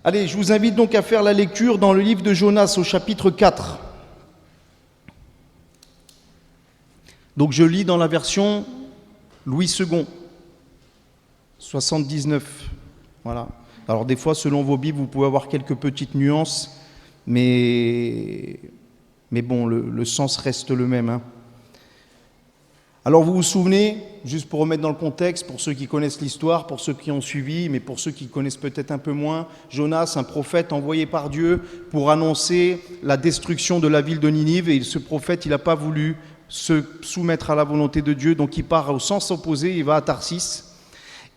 Allez, je vous invite donc à faire la lecture dans le livre de Jonas au chapitre 4. Donc je lis dans la version Louis II, 79. Voilà. Alors des fois, selon vos Bibles, vous pouvez avoir quelques petites nuances, mais bon, le sens reste le même, hein. Alors vous vous souvenez, juste pour remettre dans le contexte, pour ceux qui connaissent l'histoire, pour ceux qui ont suivi, mais pour ceux qui connaissent peut-être un peu moins, Jonas, un prophète envoyé par Dieu pour annoncer la destruction de la ville de Ninive, et ce prophète, il n'a pas voulu se soumettre à la volonté de Dieu, donc il part au sens opposé, il va à Tarsis,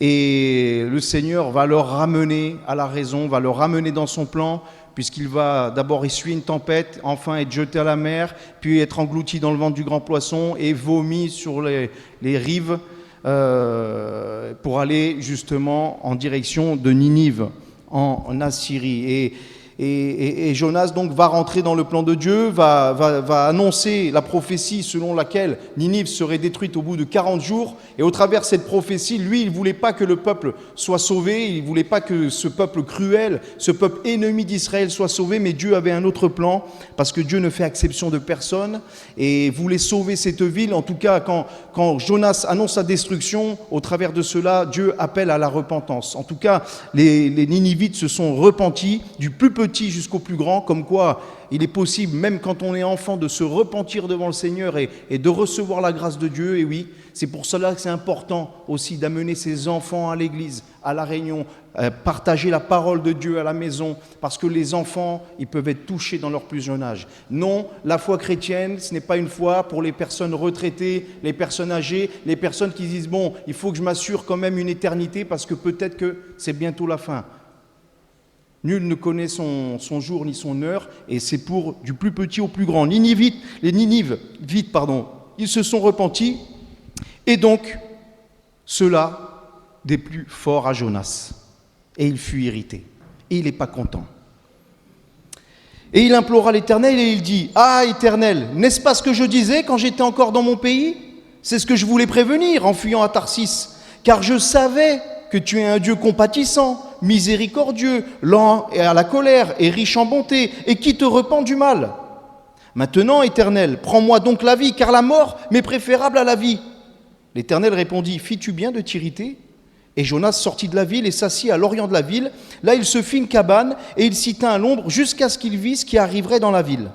et le Seigneur va le ramener à la raison, va le ramener dans son plan, puisqu'il va d'abord essuyer une tempête, enfin être jeté à la mer, puis être englouti dans le ventre du grand poisson et vomi sur les rives pour aller justement en direction de Ninive, en Assyrie. Et Jonas donc va rentrer dans le plan de Dieu, va annoncer la prophétie selon laquelle Ninive serait détruite au bout de 40 jours. Et au travers de cette prophétie, lui, il ne voulait pas que le peuple soit sauvé, il ne voulait pas que ce peuple cruel, ce peuple ennemi d'Israël soit sauvé, mais Dieu avait un autre plan, parce que Dieu ne fait exception de personne, et voulait sauver cette ville. En tout cas, quand Jonas annonce sa destruction, au travers de cela, Dieu appelle à la repentance. En tout cas, les Ninivites se sont repentis, du plus petit jusqu'au plus grand, comme quoi il est possible, même quand on est enfant, de se repentir devant le Seigneur et de recevoir la grâce de Dieu. Et oui, c'est pour cela que c'est important aussi d'amener ses enfants à l'église, à la réunion, partager la parole de Dieu à la maison, parce que les enfants, ils peuvent être touchés dans leur plus jeune âge. Non, la foi chrétienne, ce n'est pas une foi pour les personnes retraitées, les personnes âgées, les personnes qui disent « bon, il faut que je m'assure quand même une éternité parce que peut-être que c'est bientôt la fin ». Nul ne connaît son jour ni son heure, et c'est pour du plus petit au plus grand. Les Ninivites, ils se sont repentis, et donc cela des plus forts à Jonas. Et il fut irrité, et il n'est pas content. Et il implora l'Éternel, et il dit « Ah, Éternel, n'est-ce pas ce que je disais quand j'étais encore dans mon pays ? C'est ce que je voulais prévenir en fuyant à Tarsis, car je savais que tu es un Dieu compatissant, miséricordieux, lent et à la colère et riche en bonté, et qui te repent du mal. Maintenant, Éternel, prends-moi donc la vie, car la mort m'est préférable à la vie. » L'Éternel répondit « Fis-tu bien de t'irriter ?» Et Jonas sortit de la ville et s'assit à l'orient de la ville. Là, il se fit une cabane, et il s'y tint à l'ombre jusqu'à ce qu'il vît ce qui arriverait dans la ville.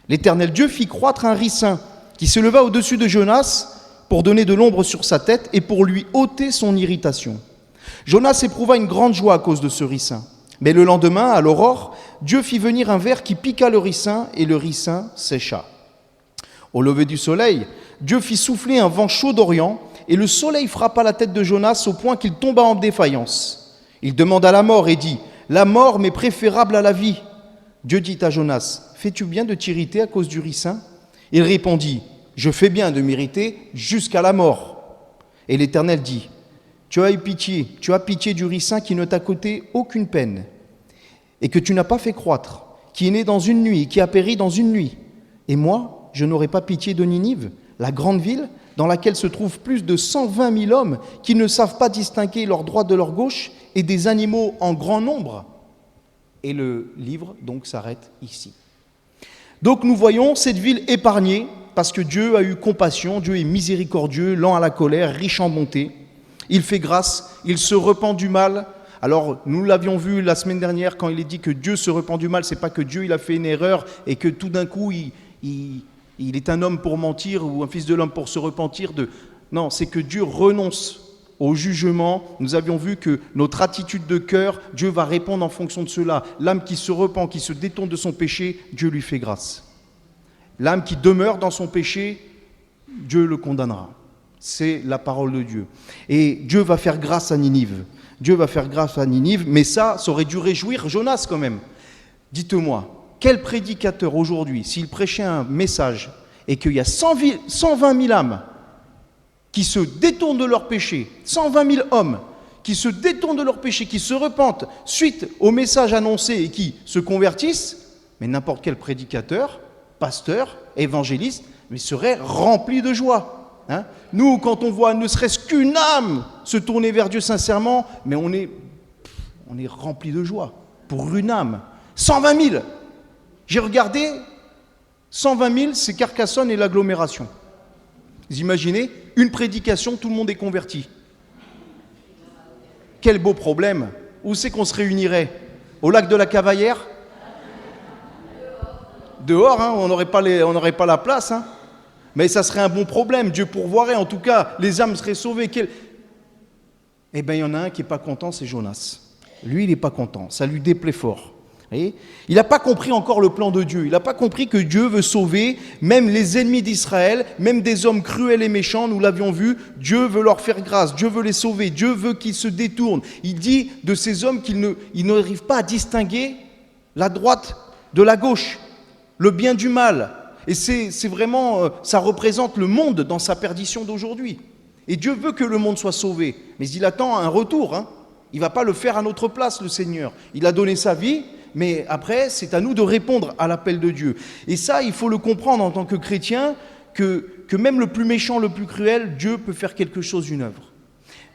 L'Éternel Dieu fit croître un ricin qui se leva au-dessus de Jonas pour donner de l'ombre sur sa tête et pour lui ôter son irritation. Jonas éprouva une grande joie à cause de ce ricin. Mais le lendemain, à l'aurore, Dieu fit venir un ver qui piqua le ricin, et le ricin sécha. Au lever du soleil, Dieu fit souffler un vent chaud d'Orient, et le soleil frappa la tête de Jonas au point qu'il tomba en défaillance. Il demanda la mort et dit « La mort m'est préférable à la vie. » Dieu dit à Jonas « Fais-tu bien de t'irriter à cause du ricin ?» Il répondit « Je fais bien de m'irriter jusqu'à la mort. » Et l'Éternel dit « Tu as pitié du ricin qui ne t'a coûté aucune peine, et que tu n'as pas fait croître, qui est né dans une nuit, et qui a péri dans une nuit. Et moi, je n'aurai pas pitié de Ninive, la grande ville, dans laquelle se trouvent plus de 120 000 hommes qui ne savent pas distinguer leur droite de leur gauche, et des animaux en grand nombre. » Et le livre, donc, s'arrête ici. Donc nous voyons cette ville épargnée, parce que Dieu a eu compassion, Dieu est miséricordieux, lent à la colère, riche en bonté. Il fait grâce, il se repent du mal. Alors, nous l'avions vu la semaine dernière, quand il est dit que Dieu se repent du mal, c'est pas que Dieu il a fait une erreur et que tout d'un coup, il est un homme pour mentir ou un fils de l'homme pour se repentir de... Non, c'est que Dieu renonce au jugement. Nous avions vu que notre attitude de cœur, Dieu va répondre en fonction de cela. L'âme qui se repent, qui se détourne de son péché, Dieu lui fait grâce. L'âme qui demeure dans son péché, Dieu le condamnera. C'est la parole de Dieu. Et Dieu va faire grâce à Ninive. Dieu va faire grâce à Ninive, mais ça aurait dû réjouir Jonas quand même. Dites-moi, quel prédicateur aujourd'hui, s'il prêchait un message et qu'il y a 120 000 âmes qui se détournent de leur péché, 120 000 hommes qui se détournent de leur péché, qui se repentent suite au message annoncé et qui se convertissent, mais n'importe quel prédicateur, pasteur, évangéliste, mais serait rempli de joie. Hein? Nous, quand on voit ne serait-ce qu'une âme se tourner vers Dieu sincèrement, mais on est rempli de joie. pour une âme. 120 000. J'ai regardé, 120 000, c'est Carcassonne et l'agglomération. Vous imaginez, une prédication, tout le monde est converti. Quel beau problème. Où c'est qu'on se réunirait? Au lac de la Cavaillère? Dehors, hein, on n'aurait pas la place. Hein. Mais ça serait un bon problème. Dieu pourvoirait, en tout cas, les âmes seraient sauvées. Eh bien, il y en a un qui n'est pas content, c'est Jonas. Lui, il n'est pas content. Ça lui déplaît fort. Vous voyez, il n'a pas compris encore le plan de Dieu. Il n'a pas compris que Dieu veut sauver même les ennemis d'Israël, même des hommes cruels et méchants, nous l'avions vu. Dieu veut leur faire grâce, Dieu veut les sauver, Dieu veut qu'ils se détournent. Il dit de ces hommes qu'ils n'arrivent pas à distinguer la droite de la gauche, le bien du mal. Et c'est vraiment, ça représente le monde dans sa perdition d'aujourd'hui. Et Dieu veut que le monde soit sauvé, mais il attend un retour. Hein. Il ne va pas le faire à notre place, le Seigneur. Il a donné sa vie, mais après, c'est à nous de répondre à l'appel de Dieu. Et ça, il faut le comprendre en tant que chrétien, que même le plus méchant, le plus cruel, Dieu peut faire quelque chose, une œuvre.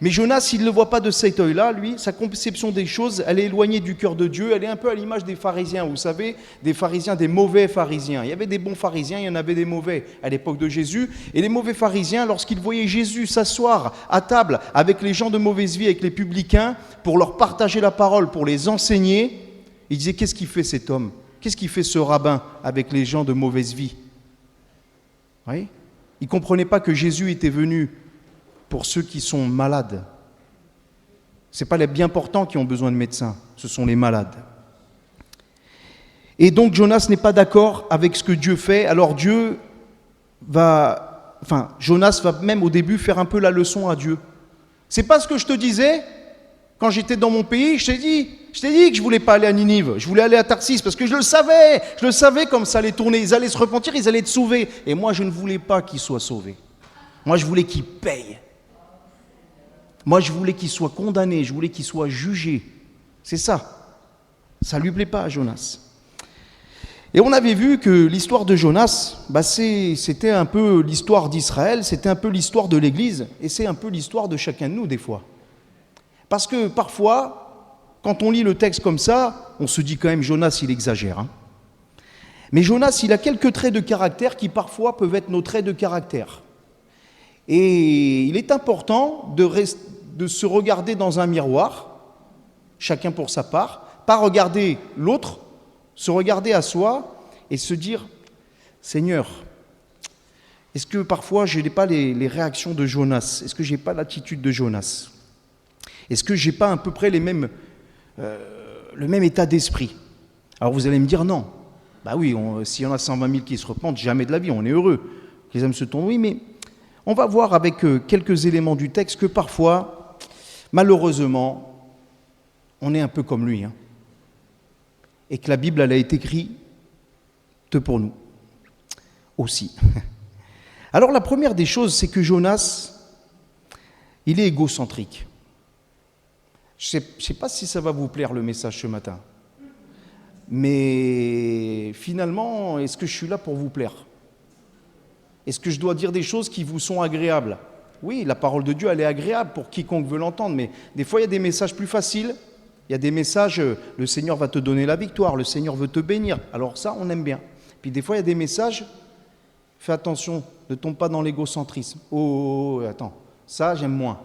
Mais Jonas, il ne le voit pas de cet œil-là, lui, sa conception des choses, elle est éloignée du cœur de Dieu, elle est un peu à l'image des pharisiens, vous savez, des pharisiens, des mauvais pharisiens. Il y avait des bons pharisiens, il y en avait des mauvais à l'époque de Jésus. Et les mauvais pharisiens, lorsqu'ils voyaient Jésus s'asseoir à table avec les gens de mauvaise vie, avec les publicains, pour leur partager la parole, pour les enseigner, ils disaient, qu'est-ce qu'il fait cet homme? Qu'est-ce qu'il fait ce rabbin avec les gens de mauvaise vie? Oui. Ils ne comprenaient pas que Jésus était venu pour ceux qui sont malades. Ce n'est pas les bien portants qui ont besoin de médecins, ce sont les malades. Et donc Jonas n'est pas d'accord avec ce que Dieu fait, alors Jonas va même au début faire un peu la leçon à Dieu. C'est pas ce que je te disais quand j'étais dans mon pays, je t'ai dit que je voulais pas aller à Ninive, je voulais aller à Tarsis parce que je le savais comme ça allait tourner, ils allaient se repentir, ils allaient être sauvés. Et moi je ne voulais pas qu'ils soient sauvés. Moi je voulais qu'ils payent. Moi, je voulais qu'il soit condamné, je voulais qu'il soit jugé. C'est ça. Ça ne lui plaît pas à Jonas. Et on avait vu que l'histoire de Jonas, c'était un peu l'histoire d'Israël, c'était un peu l'histoire de l'Église, et c'est un peu l'histoire de chacun de nous des fois. Parce que parfois, quand on lit le texte comme ça, on se dit quand même, Jonas, il exagère. Hein. Mais Jonas, il a quelques traits de caractère qui parfois peuvent être nos traits de caractère. Et il est important de se regarder dans un miroir, chacun pour sa part, pas regarder l'autre, se regarder à soi et se dire « Seigneur, est-ce que parfois je n'ai pas les réactions de Jonas? Est-ce que je n'ai pas l'attitude de Jonas? Est-ce que je n'ai pas à peu près le même état d'esprit ?» Alors vous allez me dire non. Bah oui, s'il y en a 120 000 qui se repentent, jamais de la vie, on est heureux. Les âmes se tournent, oui, mais on va voir avec quelques éléments du texte que parfois, malheureusement, on est un peu comme lui. Hein, et que la Bible, elle a été écrite pour nous aussi. Alors la première des choses, c'est que Jonas, il est égocentrique. Je ne sais pas si ça va vous plaire le message ce matin. Mais finalement, est-ce que je suis là pour vous plaire? Est-ce que je dois dire des choses qui vous sont agréables? Oui, la parole de Dieu, elle est agréable pour quiconque veut l'entendre, mais des fois, il y a des messages plus faciles. Il y a des messages, le Seigneur va te donner la victoire, le Seigneur veut te bénir. Alors ça, on aime bien. Puis des fois, il y a des messages, fais attention, ne tombe pas dans l'égocentrisme. Oh, attends, ça, j'aime moins.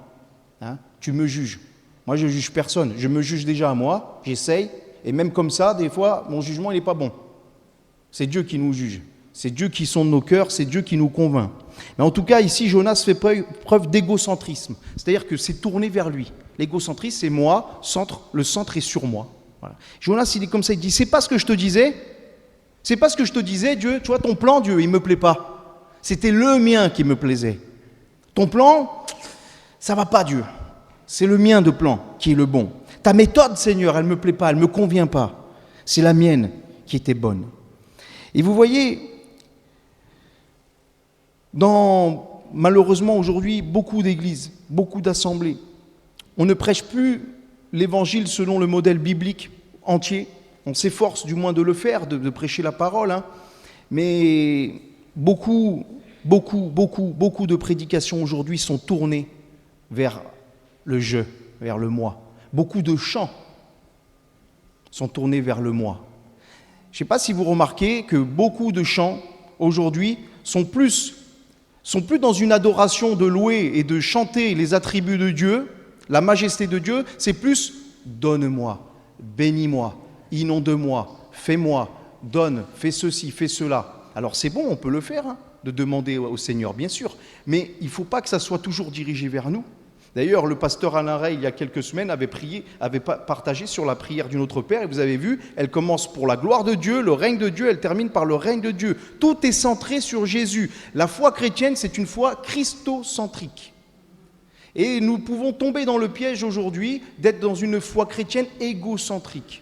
Hein, tu me juges. Moi, je ne juge personne. Je me juge déjà à moi, j'essaye. Et même comme ça, des fois, mon jugement, il n'est pas bon. C'est Dieu qui nous juge. C'est Dieu qui sonde nos cœurs, c'est Dieu qui nous convainc. Mais en tout cas, ici, Jonas fait preuve d'égocentrisme. C'est-à-dire que c'est tourné vers lui. L'égocentrisme, c'est moi, le centre est sur moi. Voilà. Jonas, il est comme ça, il dit, c'est pas ce que je te disais. C'est pas ce que je te disais, Dieu. Tu vois, ton plan, Dieu, il me plaît pas. C'était le mien qui me plaisait. Ton plan, ça va pas, Dieu. C'est le mien de plan qui est le bon. Ta méthode, Seigneur, elle me plaît pas, elle me convient pas. C'est la mienne qui était bonne. Et vous voyez, malheureusement aujourd'hui, beaucoup d'églises, beaucoup d'assemblées, on ne prêche plus l'évangile selon le modèle biblique entier. On s'efforce du moins de le faire, de prêcher la parole, hein. Mais beaucoup de prédications aujourd'hui sont tournées vers le je, vers le moi. Beaucoup de chants. sont tournés vers le moi. Je ne sais pas si vous remarquez que beaucoup de chants aujourd'hui sont plus dans une adoration de louer et de chanter les attributs de Dieu, la majesté de Dieu, c'est plus « donne-moi, bénis-moi, inonde-moi, fais-moi, donne, fais ceci, fais cela ». Alors c'est bon, on peut le faire, de demander au Seigneur, bien sûr, mais il ne faut pas que ça soit toujours dirigé vers nous. D'ailleurs, le pasteur Alain Rey, il y a quelques semaines, avait partagé sur la prière du Notre Père, et vous avez vu, elle commence pour la gloire de Dieu, le règne de Dieu, elle termine par le règne de Dieu. Tout est centré sur Jésus. La foi chrétienne, c'est une foi christocentrique. Et nous pouvons tomber dans le piège aujourd'hui d'être dans une foi chrétienne égocentrique.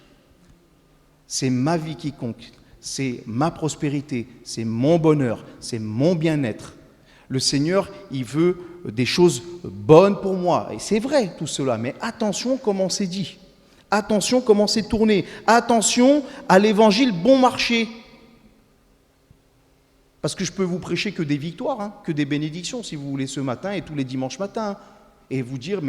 C'est ma vie qui compte, c'est ma prospérité, c'est mon bonheur, c'est mon bien-être. Le Seigneur, il veut des choses bonnes pour moi. Et c'est vrai tout cela, mais attention comment c'est dit. Attention comment c'est tourné. Attention à l'évangile bon marché. Parce que je peux vous prêcher que des victoires, que des bénédictions si vous voulez ce matin et tous les dimanches matins. Et vous dire,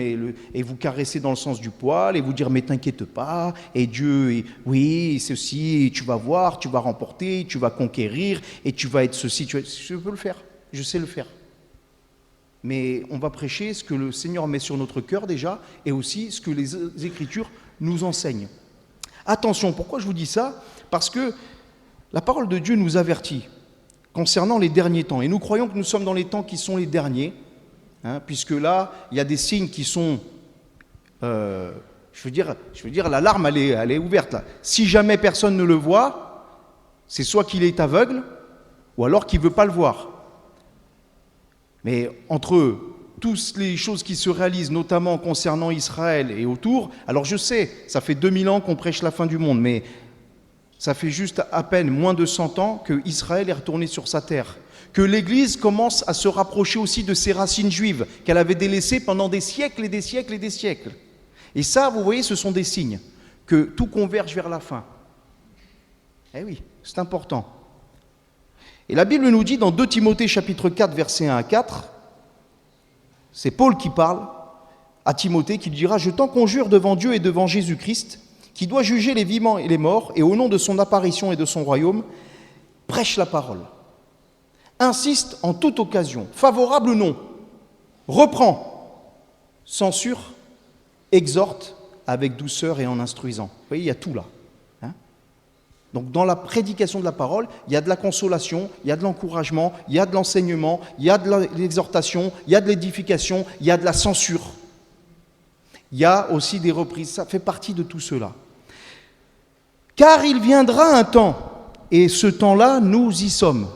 et vous caresser dans le sens du poil, et vous dire, mais t'inquiète pas, et Dieu, oui, ceci, tu vas voir, tu vas remporter, tu vas conquérir, et tu vas être ceci, je peux le faire. Je sais le faire. Mais on va prêcher ce que le Seigneur met sur notre cœur déjà et aussi ce que les Écritures nous enseignent. Attention, pourquoi je vous dis ça ? Parce que la parole de Dieu nous avertit concernant les derniers temps. Et nous croyons que nous sommes dans les temps qui sont les derniers, puisque là, il y a des signes qui sont... je veux dire, l'alarme, elle est ouverte là. Si jamais personne ne le voit, c'est soit qu'il est aveugle, ou alors qu'il ne veut pas le voir. Mais entre toutes les choses qui se réalisent, notamment concernant Israël et autour, alors je sais, ça fait 2000 ans qu'on prêche la fin du monde, mais ça fait juste à peine moins de 100 ans que Israël est retourné sur sa terre, que l'Église commence à se rapprocher aussi de ses racines juives, qu'elle avait délaissées pendant des siècles et des siècles et des siècles. Et ça, vous voyez, ce sont des signes que tout converge vers la fin. Eh oui, c'est important. Et la Bible nous dit dans 2 Timothée chapitre 4, versets 1 à 4, c'est Paul qui parle à Timothée, qui lui dira « Je t'en conjure devant Dieu et devant Jésus-Christ, qui doit juger les vivants et les morts, et au nom de son apparition et de son royaume, prêche la parole. Insiste en toute occasion, favorable ou non, reprend, censure, exhorte avec douceur et en instruisant. » Vous voyez, il y a tout là. Donc dans la prédication de la parole, il y a de la consolation, il y a de l'encouragement, il y a de l'enseignement, il y a de l'exhortation, il y a de l'édification, il y a de la censure. Il y a aussi des reprises, ça fait partie de tout cela. Car il viendra un temps, et ce temps-là, nous y sommes,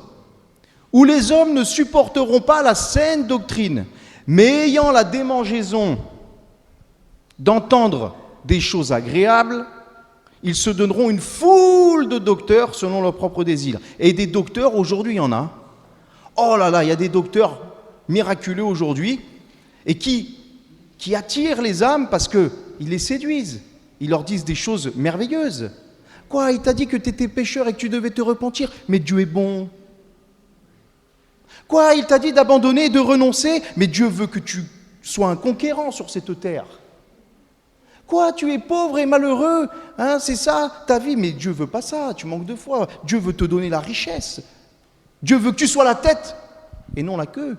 où les hommes ne supporteront pas la saine doctrine, mais ayant la démangeaison d'entendre des choses agréables, ils se donneront une foule de docteurs selon leur propre désir. Et des docteurs, aujourd'hui, il y en a. Oh là là, il y a des docteurs miraculeux aujourd'hui et qui attirent les âmes parce qu'ils les séduisent. Ils leur disent des choses merveilleuses. Quoi, il t'a dit que tu étais pécheur et que tu devais te repentir, mais Dieu est bon. Quoi, il t'a dit d'abandonner et de renoncer, mais Dieu veut que tu sois un conquérant sur cette terre. Quoi, tu es pauvre et malheureux, c'est ça ta vie, mais Dieu veut pas ça, tu manques de foi. Dieu veut te donner la richesse. Dieu veut que tu sois la tête et non la queue.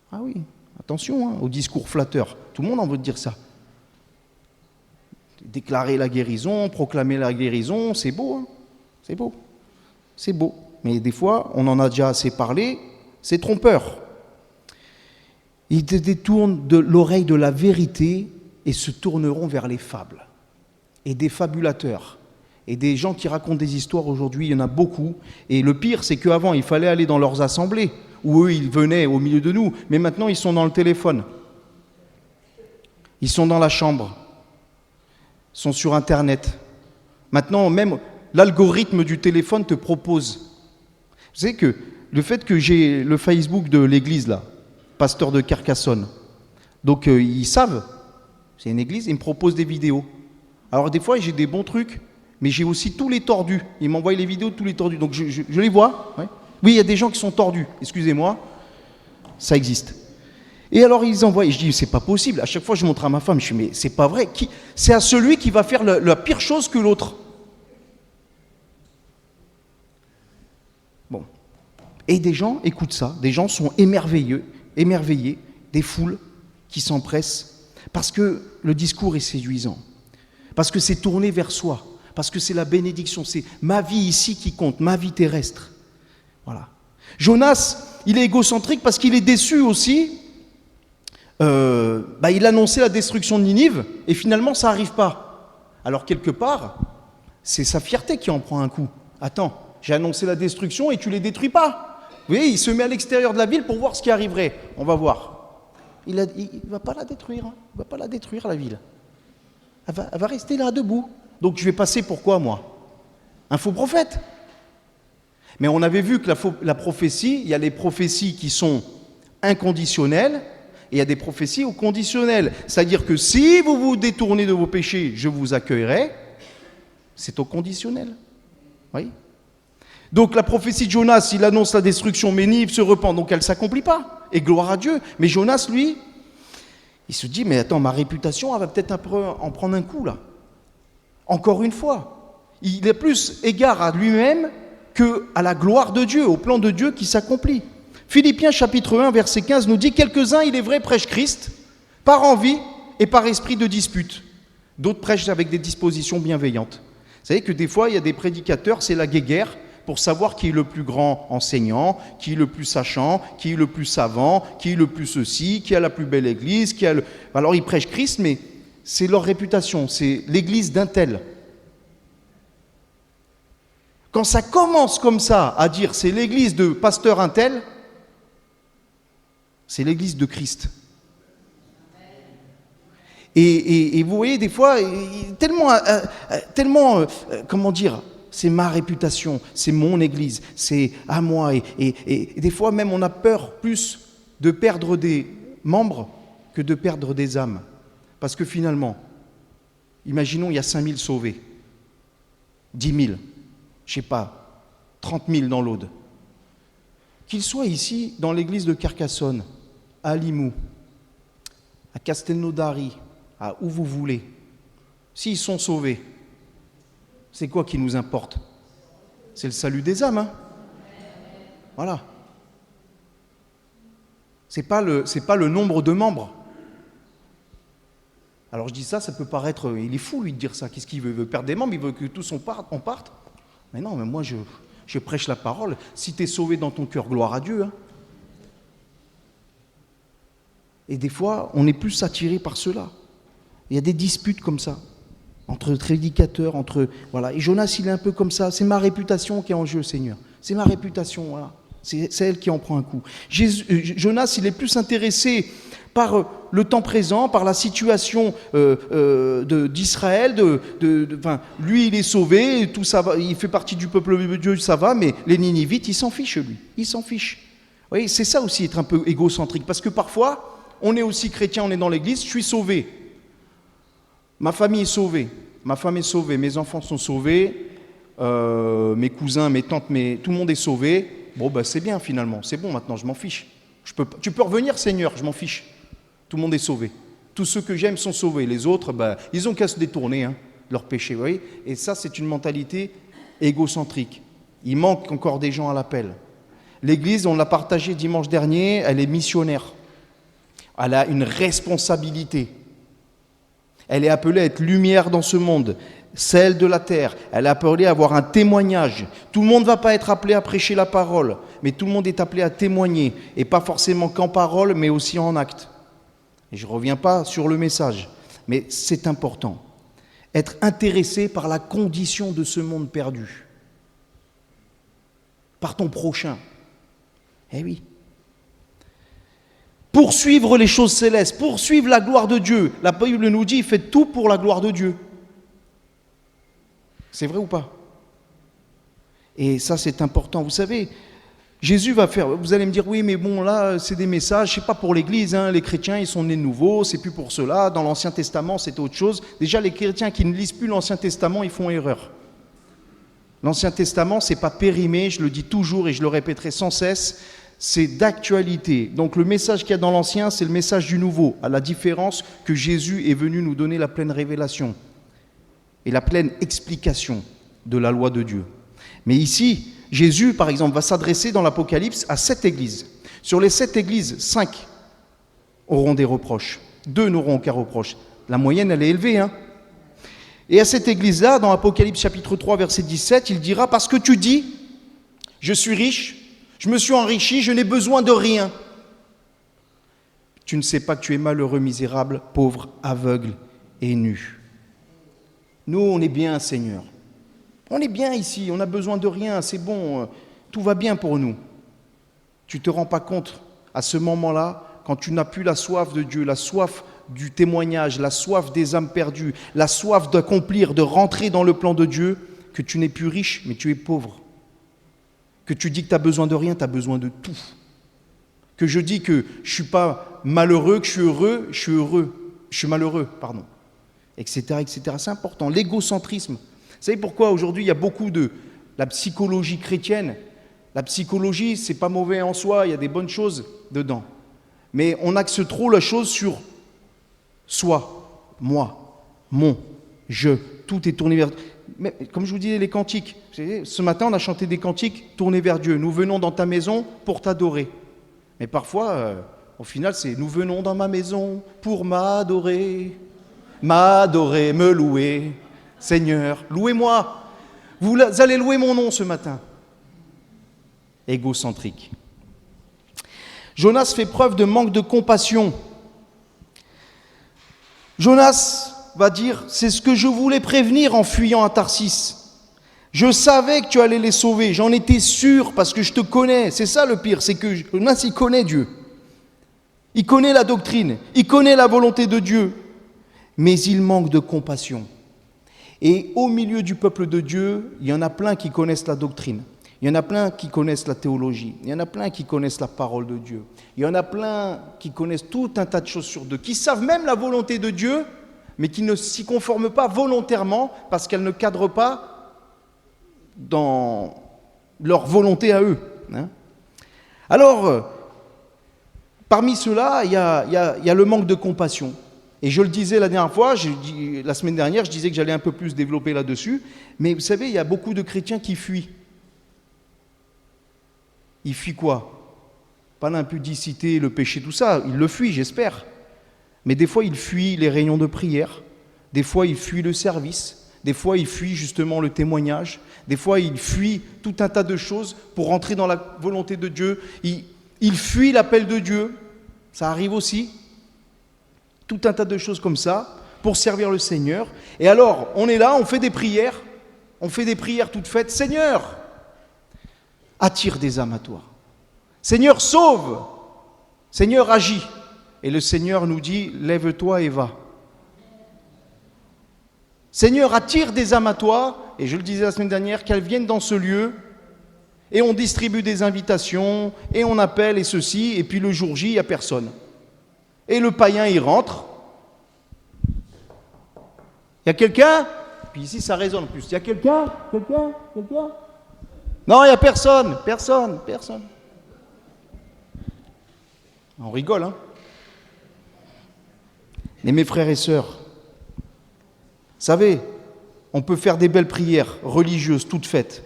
Ah oui, attention au discours flatteur. Tout le monde en veut te dire ça. Déclarer la guérison, proclamer la guérison, c'est beau, c'est beau. C'est beau. Mais des fois, on en a déjà assez parlé, c'est trompeur. Ils te détournent de l'oreille de la vérité et se tourneront vers les fables. Et des fabulateurs. Et des gens qui racontent des histoires aujourd'hui, il y en a beaucoup. Et le pire, c'est qu'avant, il fallait aller dans leurs assemblées, où eux, ils venaient au milieu de nous. Mais maintenant, ils sont dans le téléphone. Ils sont dans la chambre. Ils sont sur Internet. Maintenant, même l'algorithme du téléphone te propose. Vous savez que le fait que j'ai le Facebook de l'église, là, pasteur de Carcassonne, donc ils savent, c'est une église, ils me proposent des vidéos. Alors des fois, j'ai des bons trucs, mais j'ai aussi tous les tordus. Ils m'envoient les vidéos de tous les tordus, donc je les vois. Ouais. Oui, il y a des gens qui sont tordus, excusez-moi, ça existe. Et alors ils envoient, et je dis, c'est pas possible. À chaque fois, je montre à ma femme, je dis, mais c'est pas vrai. C'est à celui qui va faire la pire chose que l'autre. Bon. Et des gens écoutent ça, des gens sont émerveillés, des foules qui s'empressent, parce que le discours est séduisant, parce que c'est tourné vers soi, parce que c'est la bénédiction, c'est ma vie ici qui compte, ma vie terrestre. Voilà. Jonas, il est égocentrique parce qu'il est déçu aussi. Il annonçait la destruction de Ninive et finalement ça n'arrive pas. Alors quelque part, c'est sa fierté qui en prend un coup. Attends, j'ai annoncé la destruction et tu les détruis pas. Vous voyez, il se met à l'extérieur de la ville pour voir ce qui arriverait. On va voir. Il ne va pas la détruire. Il ne va pas la détruire, la ville. Elle va rester là, debout. Donc je vais passer pour quoi, moi? Un faux prophète. Mais on avait vu que la prophétie, il y a les prophéties qui sont inconditionnelles et il y a des prophéties au conditionnel. C'est-à-dire que si vous vous détournez de vos péchés, je vous accueillerai. C'est au conditionnel. Oui. Donc la prophétie de Jonas, il annonce la destruction, mais Ninive se repent, donc elle ne s'accomplit pas. Et gloire à Dieu. Mais Jonas, lui, il se dit, mais attends, ma réputation, elle va peut-être un peu en prendre un coup, là. Encore une fois. Il est plus égard à lui-même qu'à la gloire de Dieu, au plan de Dieu qui s'accomplit. Philippiens chapitre 1, verset 15 nous dit « Quelques-uns, il est vrai, prêchent Christ, par envie et par esprit de dispute. D'autres prêchent avec des dispositions bienveillantes. » Vous savez que des fois, il y a des prédicateurs, c'est la guéguerre pour savoir qui est le plus grand enseignant, qui est le plus sachant, qui est le plus savant, qui est le plus ceci, qui a la plus belle église, qui a le... Alors, ils prêchent Christ, mais c'est leur réputation, c'est l'église d'un tel. Quand ça commence comme ça à dire c'est l'église de pasteur un tel, c'est l'église de Christ. Et vous voyez, des fois, tellement, comment dire, c'est ma réputation, c'est mon église, c'est à moi. Et des fois, même, on a peur plus de perdre des membres que de perdre des âmes. Parce que finalement, imaginons, il y a 5 000 sauvés, 10 000, je ne sais pas, 30 000 dans l'Aude. Qu'ils soient ici, dans l'église de Carcassonne, à Limoux, à Castelnaudary, à où vous voulez, s'ils sont sauvés, c'est quoi qui nous importe? C'est le salut des âmes, hein? Voilà. C'est pas le nombre de membres. Alors je dis ça peut paraître... Il est fou, lui, de dire ça. Qu'est-ce qu'il veut? Il veut perdre des membres, il veut que tous on parte. Mais non, mais moi, je prêche la parole. Si tu es sauvé dans ton cœur, gloire à Dieu. Hein. Et des fois, on est plus attiré par cela. Il y a des disputes comme ça, entre prédicateurs, voilà. Et Jonas, il est un peu comme ça. C'est ma réputation qui est en jeu, Seigneur. C'est ma réputation, voilà. C'est elle qui en prend un coup. Jonas, il est plus intéressé par le temps présent, par la situation d'Israël. Lui, il est sauvé, tout ça va, il fait partie du peuple de Dieu, ça va, mais les Ninivites, ils s'en fichent, lui. Ils s'en fichent. Vous voyez, c'est ça aussi, être un peu égocentrique. Parce que parfois, on est aussi chrétien, on est dans l'église, je suis sauvé. Ma famille est sauvée, ma femme est sauvée, mes enfants sont sauvés, mes cousins, mes tantes, tout le monde est sauvé. Bon, c'est bien finalement, c'est bon maintenant, je m'en fiche. Tu peux revenir, Seigneur, je m'en fiche. Tout le monde est sauvé. Tous ceux que j'aime sont sauvés. Les autres, ils ont qu'à se détourner de leur péché. Vous voyez. Et ça, c'est une mentalité égocentrique. Il manque encore des gens à l'appel. L'Église, on l'a partagé dimanche dernier, elle est missionnaire. Elle a une responsabilité. Elle est appelée à être lumière dans ce monde, celle de la terre. Elle est appelée à avoir un témoignage. Tout le monde ne va pas être appelé à prêcher la parole, mais tout le monde est appelé à témoigner, et pas forcément qu'en parole, mais aussi en acte. Et je ne reviens pas sur le message, mais c'est important. Être intéressé par la condition de ce monde perdu, par ton prochain. Eh oui. Poursuivre les choses célestes, poursuivre la gloire de Dieu. La Bible nous dit, faites tout pour la gloire de Dieu. C'est vrai ou pas? Et ça, c'est important. Vous savez, Jésus va faire... Vous allez me dire, oui, mais bon, là, c'est des messages, c'est pas pour l'Église, hein, les chrétiens, ils sont nés de nouveau, c'est plus pour cela. Dans l'Ancien Testament, c'était autre chose. Déjà, les chrétiens qui ne lisent plus l'Ancien Testament, ils font erreur. L'Ancien Testament, c'est pas périmé, je le dis toujours et je le répéterai sans cesse. c'est d'actualité. Donc le message qu'il y a dans l'Ancien, c'est le message du Nouveau, à la différence que Jésus est venu nous donner la pleine révélation et la pleine explication de la loi de Dieu. Mais ici, Jésus, par exemple, va s'adresser dans l'Apocalypse à 7 églises. Sur les 7 églises, 5 auront des reproches. 2 n'auront aucun reproche. La moyenne, elle est élevée. Et à cette église-là, dans Apocalypse chapitre 3, verset 17, il dira « Parce que tu dis, je suis riche, je me suis enrichi, je n'ai besoin de rien. Tu ne sais pas que tu es malheureux, misérable, pauvre, aveugle et nu. » Nous, on est bien, Seigneur. On est bien ici, on n'a besoin de rien, c'est bon, tout va bien pour nous. Tu ne te rends pas compte à ce moment-là, quand tu n'as plus la soif de Dieu, la soif du témoignage, la soif des âmes perdues, la soif d'accomplir, de rentrer dans le plan de Dieu, que tu n'es plus riche, mais tu es pauvre. Que tu dis que tu n'as besoin de rien, tu as besoin de tout. Que je dis que je ne suis pas malheureux, que je suis malheureux, etc., etc. C'est important, l'égocentrisme. Vous savez pourquoi aujourd'hui il y a beaucoup de la psychologie chrétienne. La psychologie, c'est pas mauvais en soi, il y a des bonnes choses dedans. Mais on axe trop la chose sur soi, moi, mon, je. Tout est tourné vers... Mais comme je vous disais, les cantiques. Ce matin, on a chanté des cantiques tournés vers Dieu. Nous venons dans ta maison pour t'adorer. Mais parfois, au final, c'est nous venons dans ma maison pour m'adorer, me louer. Seigneur, louez-moi. Vous allez louer mon nom ce matin. Égocentrique. Jonas fait preuve de manque de compassion. Jonas va dire, c'est ce que je voulais prévenir en fuyant à Tarsis. Je savais que tu allais les sauver, j'en étais sûr parce que je te connais. C'est ça le pire, c'est que Jonas, il connaît Dieu. Il connaît la doctrine, il connaît la volonté de Dieu, mais il manque de compassion. Et au milieu du peuple de Dieu, il y en a plein qui connaissent la doctrine. Il y en a plein qui connaissent la théologie. Il y en a plein qui connaissent la parole de Dieu. Il y en a plein qui connaissent tout un tas de choses sur Dieu, qui savent même la volonté de Dieu, mais qui ne s'y conforment pas volontairement parce qu'elle ne cadre pas dans leur volonté à eux. Alors, parmi ceux-là, il y a le manque de compassion. Et je le disais la dernière fois, la semaine dernière, je disais que j'allais un peu plus développer là-dessus. Mais vous savez, il y a beaucoup de chrétiens qui fuient. Ils fuient quoi? Pas l'impudicité, le péché, tout ça. Ils le fuient, j'espère. Mais des fois, ils fuient les réunions de prière. Des fois, ils fuient le service. Des fois, ils fuient justement le témoignage. Des fois, ils fuient tout un tas de choses pour rentrer dans la volonté de Dieu. Ils fuient l'appel de Dieu. Ça arrive aussi. Tout un tas de choses comme ça pour servir le Seigneur. Et alors, on est là, on fait des prières. On fait des prières toutes faites. Seigneur, attire des âmes à toi. Seigneur, sauve. Seigneur, agis. Et le Seigneur nous dit, lève-toi et va. Seigneur, attire des âmes à toi. Et je le disais la semaine dernière, qu'elles viennent dans ce lieu. Et on distribue des invitations. Et on appelle et ceci. Et puis le jour J, il n'y a personne. Et le païen, il rentre. Il y a quelqu'un? Puis ici, ça résonne en plus. Il y a quelqu'un? Non, il n'y a personne. On rigole, hein? Mais mes frères et sœurs, vous savez, on peut faire des belles prières religieuses, toutes faites.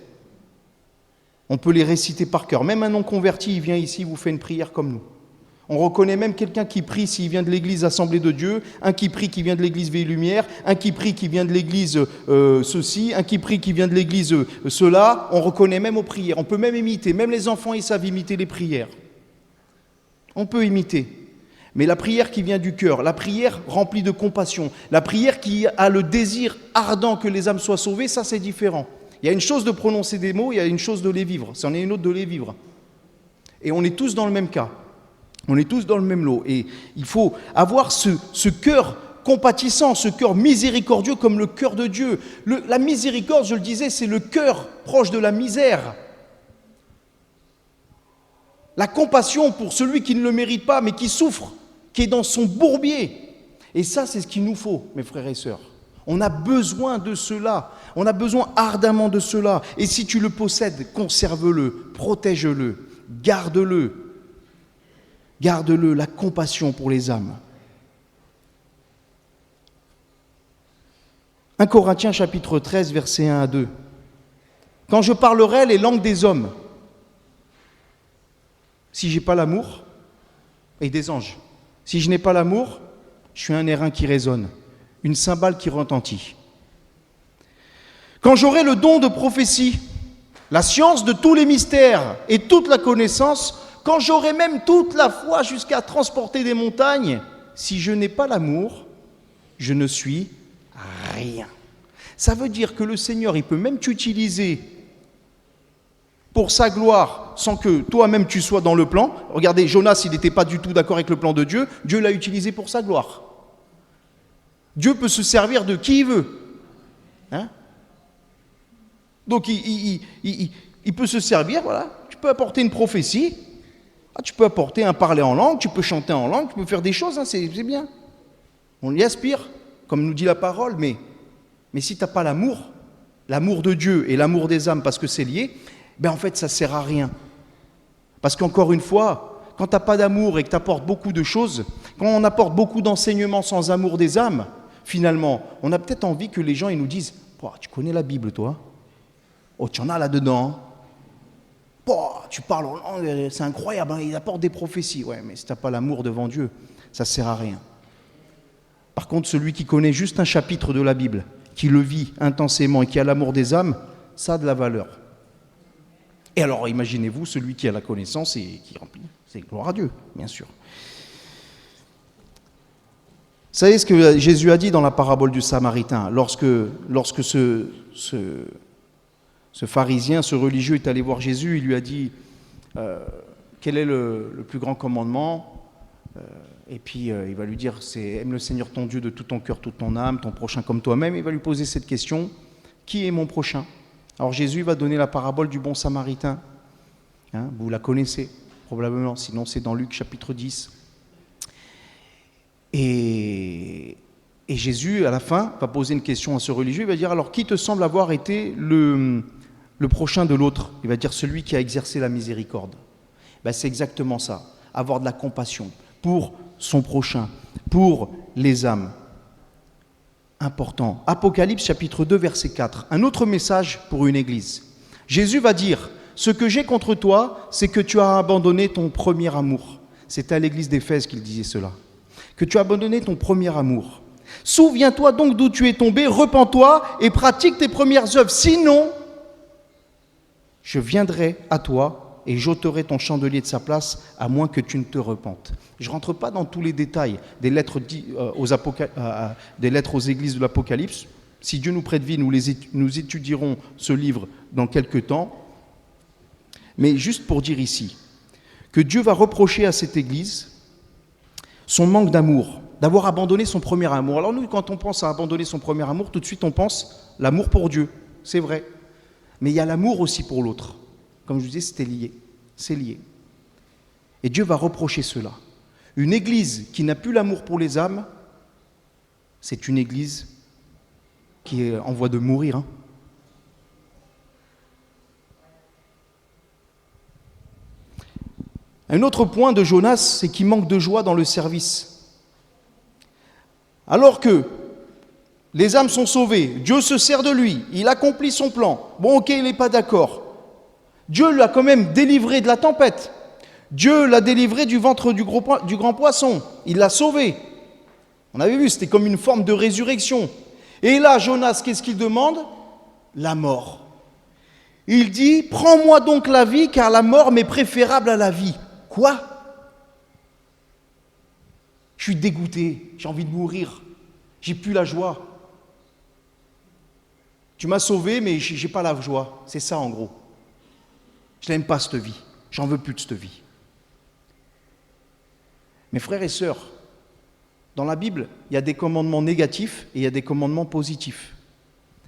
On peut les réciter par cœur. Même un non-converti, il vient ici, vous fait une prière comme nous. On reconnaît même quelqu'un qui prie s'il vient de l'église Assemblée de Dieu, un qui prie qui vient de l'église Vie et Lumière, un qui prie qui vient de l'église ceci, un qui prie qui vient de l'église cela. On reconnaît même aux prières. On peut même imiter. Même les enfants, ils savent imiter les prières. On peut imiter. Mais la prière qui vient du cœur, la prière remplie de compassion, la prière qui a le désir ardent que les âmes soient sauvées, ça c'est différent. Il y a une chose de prononcer des mots, il y a une chose de les vivre. C'en est une autre de les vivre. Et on est tous dans le même cas. On est tous dans le même lot. Et il faut avoir ce cœur compatissant, ce cœur miséricordieux comme le cœur de Dieu. La miséricorde, je le disais, c'est le cœur proche de la misère. La compassion pour celui qui ne le mérite pas, mais qui souffre, qui est dans son bourbier. Et ça, c'est ce qu'il nous faut, mes frères et sœurs. On a besoin de cela. On a besoin ardemment de cela. Et si tu le possèdes, conserve-le, protège-le. garde-le. Garde-le, la compassion pour les âmes. 1 Corinthiens chapitre 13, versets 1 à 2. Quand je parlerai les langues des hommes, si je n'ai pas l'amour, et des anges, si je n'ai pas l'amour, je suis un airain qui résonne, une cymbale qui retentit. Quand j'aurai le don de prophétie, la science de tous les mystères et toute la connaissance, quand j'aurai même toute la foi jusqu'à transporter des montagnes, si je n'ai pas l'amour, je ne suis rien. Ça veut dire que le Seigneur, il peut même t'utiliser pour sa gloire, sans que toi-même tu sois dans le plan. Regardez, Jonas, il n'était pas du tout d'accord avec le plan de Dieu. Dieu l'a utilisé pour sa gloire. Dieu peut se servir de qui il veut. Hein? Donc, il peut se servir, voilà. Tu peux apporter une prophétie, tu peux apporter un parler en langue, tu peux chanter en langue, tu peux faire des choses, hein, c'est bien. On y aspire, comme nous dit la parole, mais si tu n'as pas l'amour de Dieu et l'amour des âmes, parce que c'est lié, en fait, ça ne sert à rien. Parce qu'encore une fois, quand tu n'as pas d'amour et que tu apportes beaucoup de choses, quand on apporte beaucoup d'enseignements sans amour des âmes, finalement, on a peut-être envie que les gens ils nous disent « Tu connais la Bible, toi ? Oh, tu en as là-dedans. Tu parles en langue, c'est incroyable, hein, il apporte des prophéties. » Ouais, mais si tu n'as pas l'amour devant Dieu, ça ne sert à rien. Par contre, celui qui connaît juste un chapitre de la Bible, qui le vit intensément et qui a l'amour des âmes, ça a de la valeur. Et alors, imaginez-vous celui qui a la connaissance et qui remplit. C'est gloire à Dieu, bien sûr. Vous savez ce que Jésus a dit dans la parabole du Samaritain, lorsque ce pharisien, ce religieux est allé voir Jésus, il lui a dit quel est le plus grand commandement, et puis il va lui dire c'est aime le Seigneur ton Dieu de tout ton cœur, toute ton âme, ton prochain comme toi-même. Il va lui poser cette question, qui est mon prochain? Alors Jésus va donner la parabole du bon Samaritain. Hein, vous la connaissez probablement, sinon c'est dans Luc chapitre 10. Et Jésus, à la fin, va poser une question à ce religieux. Il va dire, alors qui te semble avoir été le prochain de l'autre? Il va dire, celui qui a exercé la miséricorde. C'est exactement ça, avoir de la compassion pour son prochain, pour les âmes. Important. Apocalypse chapitre 2, verset 4. Un autre message pour une église. Jésus va dire, ce que j'ai contre toi, c'est que tu as abandonné ton premier amour. C'est à l'église d'Éphèse qu'il disait cela. Que tu as abandonné ton premier amour. Souviens-toi donc d'où tu es tombé, repens-toi et pratique tes premières œuvres. Sinon, je viendrai à toi et j'ôterai ton chandelier de sa place, à moins que tu ne te repentes. Je ne rentre pas dans tous les détails des lettres aux églises de l'Apocalypse. Si Dieu nous prête vie, nous étudierons ce livre dans quelques temps. Mais juste pour dire ici que Dieu va reprocher à cette église son manque d'amour, d'avoir abandonné son premier amour. Alors nous, quand on pense à abandonner son premier amour, tout de suite on pense l'amour pour Dieu, c'est vrai. Mais il y a l'amour aussi pour l'autre. Comme je vous disais, c'était lié, c'est lié. Et Dieu va reprocher cela. Une église qui n'a plus l'amour pour les âmes, c'est une église qui est en voie de mourir. Hein. Un autre point de Jonas, c'est qu'il manque de joie dans le service. Alors que les âmes sont sauvées, Dieu se sert de lui, il accomplit son plan. Bon, ok, il n'est pas d'accord. Dieu l'a quand même délivré de la tempête. Dieu l'a délivré du ventre du grand poisson. Il l'a sauvé. On avait vu, c'était comme une forme de résurrection. Et là, Jonas, qu'est-ce qu'il demande? La mort. Il dit, prends-moi donc la vie, car la mort m'est préférable à la vie. Quoi? Je suis dégoûté, j'ai envie de mourir, j'ai plus la joie. Tu m'as sauvé, mais j'ai pas la joie. C'est ça en gros. Je n'aime pas cette vie, j'en veux plus de cette vie. Mes frères et sœurs, dans la Bible, il y a des commandements négatifs et il y a des commandements positifs.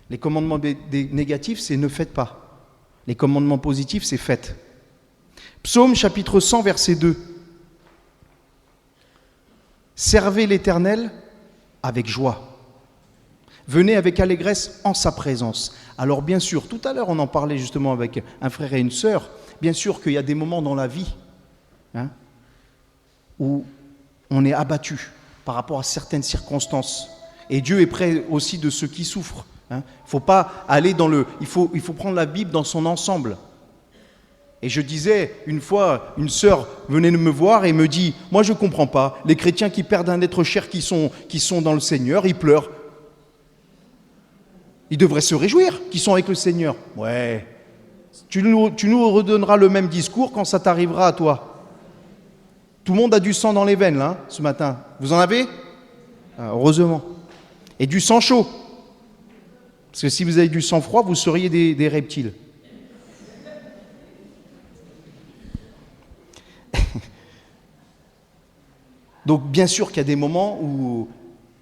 Les commandements négatifs, c'est ne faites pas. Les commandements positifs, c'est faites. Psaume chapitre 100, verset 2. Servez l'Éternel avec joie. Venez avec allégresse en sa présence. Alors bien sûr, tout à l'heure on en parlait justement avec un frère et une sœur, bien sûr qu'il y a des moments dans la vie hein, où on est abattu par rapport à certaines circonstances. Et Dieu est près aussi de ceux qui souffrent. Hein. Faut pas aller dans le... il faut prendre la Bible dans son ensemble. Et je disais, une fois, une sœur venait me voir et me dit, moi je ne comprends pas, les chrétiens qui perdent un être cher qui sont dans le Seigneur, ils pleurent. Ils devraient se réjouir qu'ils sont avec le Seigneur. Ouais, tu nous redonneras le même discours quand ça t'arrivera à toi. Tout le monde a du sang dans les veines, là, ce matin. Vous en avez ? Heureusement. Et du sang chaud. Parce que si vous avez du sang froid, vous seriez des reptiles. Donc bien sûr qu'il y a des moments où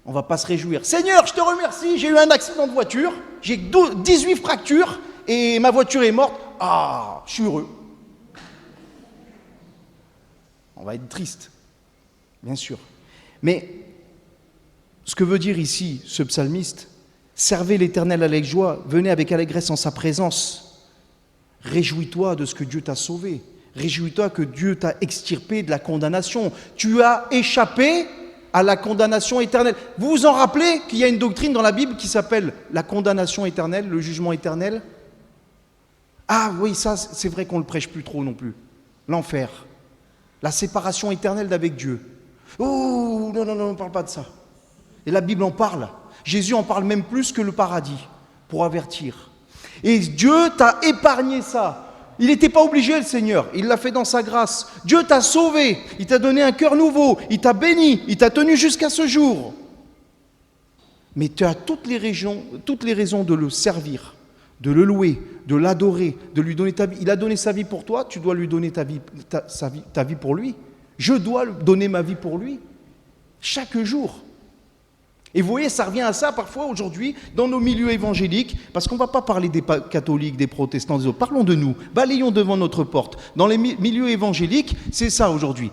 on ne va pas se réjouir. Seigneur, je te remercie, j'ai eu un accident de voiture, j'ai 18 fractures et ma voiture est morte. Ah, je suis heureux. On va être triste, bien sûr. Mais ce que veut dire ici ce psalmiste, servez l'Éternel avec joie, venez avec allégresse en sa présence. Réjouis-toi de ce que Dieu t'a sauvé. Réjouis-toi que Dieu t'a extirpé de la condamnation. Tu as échappé à la condamnation éternelle. Vous vous en rappelez qu'il y a une doctrine dans la Bible qui s'appelle la condamnation éternelle, le jugement éternel ? Ah oui, ça, c'est vrai qu'on ne le prêche plus trop non plus. L'enfer, la séparation éternelle d'avec Dieu. Oh, non, on ne parle pas de ça. Et la Bible en parle. Jésus en parle même plus que le paradis, pour avertir. Et Dieu t'a épargné ça. Il n'était pas obligé, le Seigneur. Il l'a fait dans sa grâce. Dieu t'a sauvé. Il t'a donné un cœur nouveau. Il t'a béni. Il t'a tenu jusqu'à ce jour. Mais tu as toutes les raisons de le servir, de le louer, de l'adorer, de lui donner ta vie. Il a donné sa vie pour toi. Tu dois lui donner ta vie pour lui. Je dois donner ma vie pour lui. Chaque jour. Et vous voyez, ça revient à ça parfois aujourd'hui dans nos milieux évangéliques, parce qu'on ne va pas parler des catholiques, des protestants, des autres. Parlons de nous, balayons devant notre porte. Dans les milieux évangéliques, c'est ça aujourd'hui.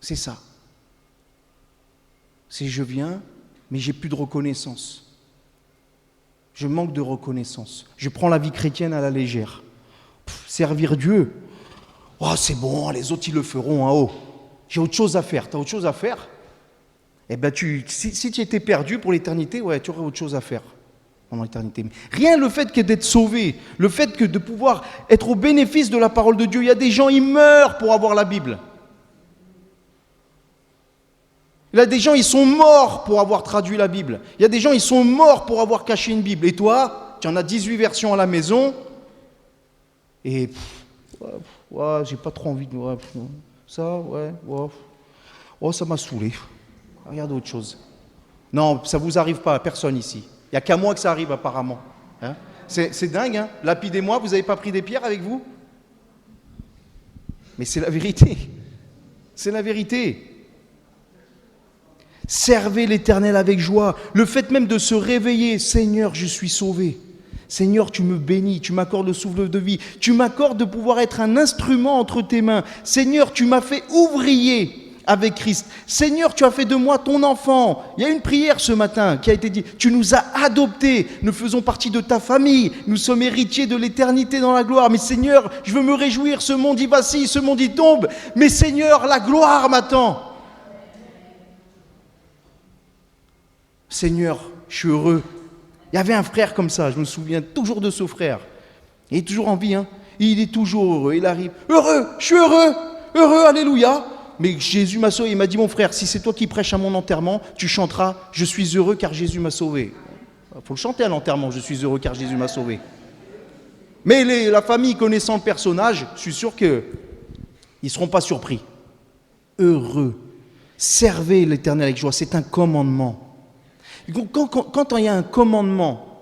C'est ça. C'est je viens, mais j'ai plus de reconnaissance. Je manque de reconnaissance. Je prends la vie chrétienne à la légère. Servir Dieu, oh c'est bon, les autres ils le feront en haut. J'ai autre chose à faire. Tu as autre chose à faire ? Eh bien, si tu étais perdu pour l'éternité, ouais, tu aurais autre chose à faire pendant l'éternité. Mais rien le fait que d'être sauvé, le fait que de pouvoir être au bénéfice de la parole de Dieu. Il y a des gens, ils meurent pour avoir la Bible. Il y a des gens, ils sont morts pour avoir traduit la Bible. Il y a des gens, ils sont morts pour avoir caché une Bible. Et toi, tu en as 18 versions à la maison. Et ouais, j'ai pas trop envie de... Ouais, ça, ouais, oh, ça m'a saoulé. Regarde autre chose. Non, ça ne vous arrive pas à personne ici. Il n'y a qu'à moi que ça arrive apparemment. Hein, c'est dingue, hein. Lapidez-moi, vous n'avez pas pris des pierres avec vous ? Mais c'est la vérité. C'est la vérité. Servez l'Éternel avec joie. Le fait même de se réveiller, Seigneur, je suis sauvé. Seigneur, tu me bénis, tu m'accordes le souffle de vie. Tu m'accordes de pouvoir être un instrument entre tes mains. Seigneur, tu m'as fait ouvrier avec Christ. Seigneur, tu as fait de moi ton enfant. Il y a une prière ce matin qui a été dite. Tu nous as adoptés. Nous faisons partie de ta famille. Nous sommes héritiers de l'éternité dans la gloire. Mais Seigneur, je veux me réjouir. Ce monde y vacille, ce monde y tombe. Mais Seigneur, la gloire m'attend. Seigneur, je suis heureux. Il y avait un frère comme ça. Je me souviens toujours de ce frère. Il est toujours en vie. Hein. Il est toujours heureux. Il arrive. Heureux, je suis heureux. Heureux, alléluia. Mais Jésus m'a sauvé. Il m'a dit, mon frère, si c'est toi qui prêches à mon enterrement, tu chanteras « Je suis heureux car Jésus m'a sauvé ». Il faut le chanter à l'enterrement « Je suis heureux car Jésus m'a sauvé ». Mais la famille connaissant le personnage, je suis sûr qu'ils ne seront pas surpris. Heureux. Servez l'Éternel avec joie. C'est un commandement. Quand il y a un commandement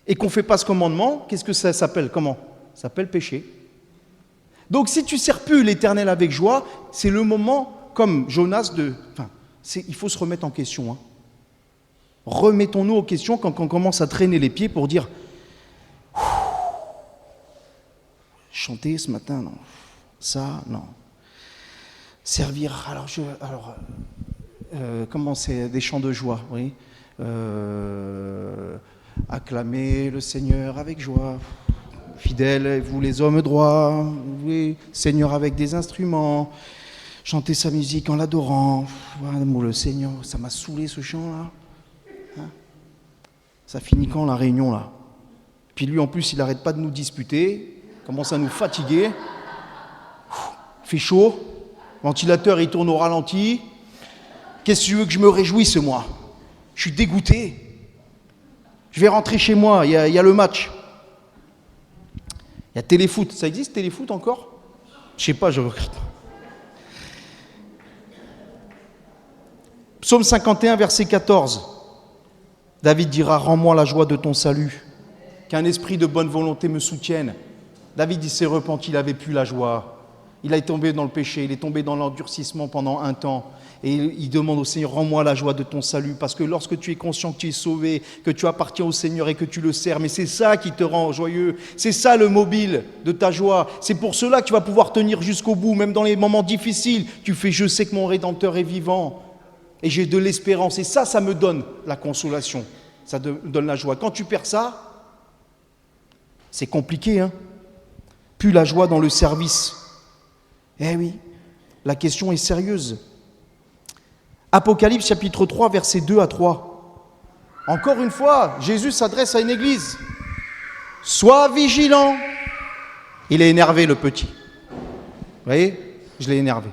et qu'on ne fait pas ce commandement, qu'est-ce que ça s'appelle ? Comment ? Ça s'appelle péché. Donc si tu ne sers plus l'Éternel avec joie, c'est le moment, comme Jonas, il faut se remettre en question. Hein. Remettons-nous en question quand on commence à traîner les pieds pour dire « Chanter ce matin, non. Ça, non. Servir, comment c'est des chants de joie, oui. Acclamer le Seigneur avec joie. » fidèles, vous les hommes droits, oui, Seigneur avec des instruments, chanter sa musique en l'adorant. Moi, le Seigneur, ça m'a saoulé ce chant-là. Hein, ça finit quand la réunion là? Puis lui en plus il n'arrête pas de nous disputer, commence à nous fatiguer. Il fait chaud, le ventilateur il tourne au ralenti. Qu'est-ce que tu veux que je me réjouisse moi? Je suis dégoûté. Je vais rentrer chez moi, il y a le match. Il y a Téléfoot. Ça existe Téléfoot encore? Je sais pas, je regarde. Psaume 51, verset 14. David dira, rends-moi la joie de ton salut, qu'un esprit de bonne volonté me soutienne. David, il s'est repenti, il n'avait plus la joie. Il est tombé dans le péché, il est tombé dans l'endurcissement pendant un temps. Et il demande au Seigneur, rends-moi la joie de ton salut. Parce que lorsque tu es conscient que tu es sauvé, que tu appartiens au Seigneur et que tu le sers, mais c'est ça qui te rend joyeux. C'est ça le mobile de ta joie. C'est pour cela que tu vas pouvoir tenir jusqu'au bout, même dans les moments difficiles. Tu fais, je sais que mon Rédempteur est vivant. Et j'ai de l'espérance. Et ça me donne la consolation. Ça me donne la joie. Quand tu perds ça, c'est compliqué, hein. Plus la joie dans le service. Eh oui, la question est sérieuse. Apocalypse chapitre 3, versets 2 à 3. Encore une fois, Jésus s'adresse à une église. Sois vigilant. Il est énervé, le petit. Vous voyez, je l'ai énervé.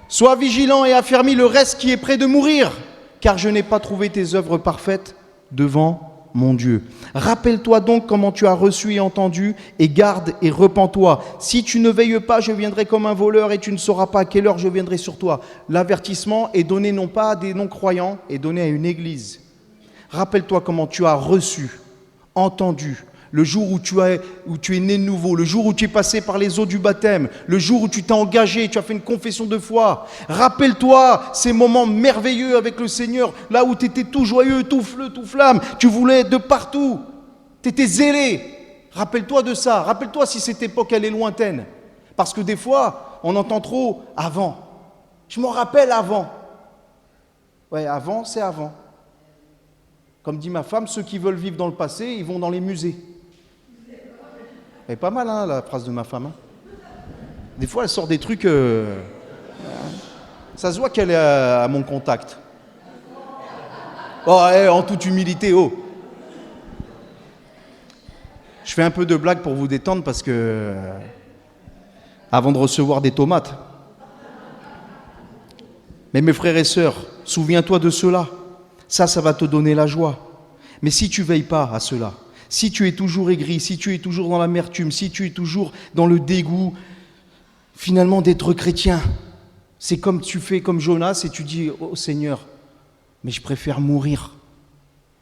Sois vigilant et affermis le reste qui est près de mourir, car je n'ai pas trouvé tes œuvres parfaites devant mon Dieu. Rappelle-toi donc comment tu as reçu et entendu, et garde et repens-toi. Si tu ne veilles pas, je viendrai comme un voleur et tu ne sauras pas à quelle heure je viendrai sur toi. L'avertissement est donné non pas à des non-croyants, est donné à une église. Rappelle-toi comment tu as reçu, entendu, le jour où tu es né de nouveau, le jour où tu es passé par les eaux du baptême, le jour où tu t'es engagé, tu as fait une confession de foi. Rappelle-toi ces moments merveilleux avec le Seigneur, là où tu étais tout joyeux, tout feu, tout flamme, tu voulais être de partout, tu étais zélé. Rappelle-toi de ça, rappelle-toi si cette époque elle est lointaine. Parce que des fois, on entend trop « avant ». Je m'en rappelle avant. Ouais, avant, c'est avant. Comme dit ma femme, ceux qui veulent vivre dans le passé, ils vont dans les musées. Elle est pas mal, hein, la phrase de ma femme. Hein. Des fois, elle sort des trucs... ça se voit qu'elle est à mon contact. Oh, en toute humilité, oh. Je fais un peu de blague pour vous détendre parce que... avant de recevoir des tomates. Mais mes frères et sœurs, souviens-toi de cela. Ça va te donner la joie. Mais si tu ne veilles pas à cela, si tu es toujours aigri, si tu es toujours dans l'amertume, si tu es toujours dans le dégoût, finalement d'être chrétien, c'est comme tu fais comme Jonas et tu dis « Oh Seigneur, mais je préfère mourir.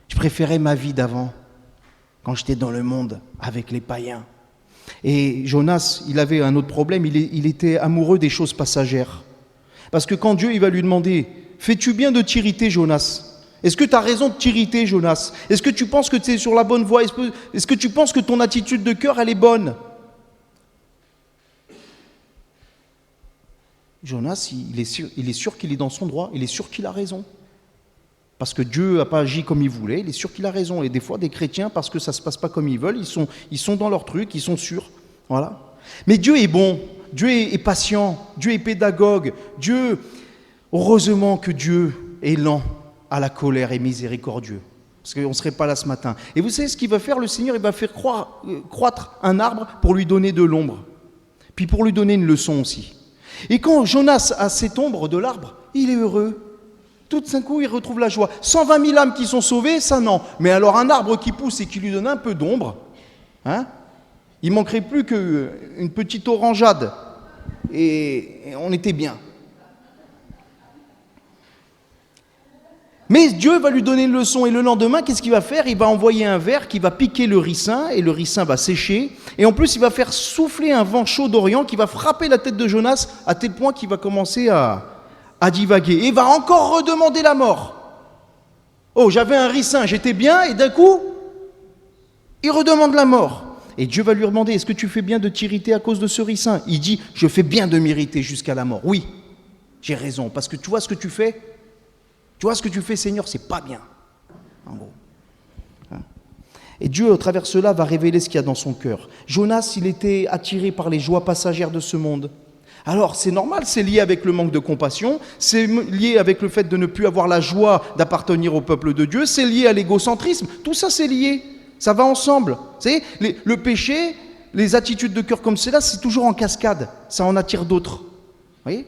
Je préférais ma vie d'avant, quand j'étais dans le monde avec les païens. » Et Jonas, il avait un autre problème, il était amoureux des choses passagères. Parce que quand Dieu il va lui demander « Fais-tu bien de t'irriter, Jonas ?» Est-ce que tu as raison de t'irriter, Jonas? Est-ce que tu penses que tu es sur la bonne voie? Est-ce que tu penses que ton attitude de cœur, elle est bonne? Jonas, il est sûr qu'il est dans son droit, il est sûr qu'il a raison. Parce que Dieu n'a pas agi comme il voulait, il est sûr qu'il a raison. Et des fois, des chrétiens, parce que ça ne se passe pas comme ils veulent, ils sont dans leur truc, ils sont sûrs. Voilà. Mais Dieu est bon, Dieu est patient, Dieu est pédagogue. Heureusement que Dieu est lent à la colère et miséricordieux. Parce qu'on ne serait pas là ce matin. Et vous savez ce qu'il va faire, le Seigneur? Il va faire croître un arbre pour lui donner de l'ombre. Puis pour lui donner une leçon aussi. Et quand Jonas a cette ombre de l'arbre, il est heureux. Tout d'un coup, il retrouve la joie. 120 000 âmes qui sont sauvées, ça non. Mais alors un arbre qui pousse et qui lui donne un peu d'ombre, hein, il ne manquerait plus qu'une petite orangeade. Et on était bien. Mais Dieu va lui donner une leçon et le lendemain, qu'est-ce qu'il va faire? Il va envoyer un ver qui va piquer le ricin et le ricin va sécher. Et en plus, il va faire souffler un vent chaud d'Orient qui va frapper la tête de Jonas à tel point qu'il va commencer à divaguer. Et il va encore redemander la mort. Oh, j'avais un ricin, j'étais bien et d'un coup, il redemande la mort. Et Dieu va lui demander, est-ce que tu fais bien de t'irriter à cause de ce ricin? Il dit, je fais bien de m'irriter jusqu'à la mort. Oui, j'ai raison, parce que tu vois ce que tu fais? Tu vois ce que tu fais, Seigneur, c'est pas bien, en gros. Et Dieu, au travers de cela, va révéler ce qu'il y a dans son cœur. Jonas, il était attiré par les joies passagères de ce monde. Alors, c'est normal, c'est lié avec le manque de compassion, c'est lié avec le fait de ne plus avoir la joie d'appartenir au peuple de Dieu, c'est lié à l'égocentrisme. Tout ça, c'est lié. Ça va ensemble. Vous savez, le péché, les attitudes de cœur comme cela, c'est toujours en cascade. Ça en attire d'autres. Vous voyez ?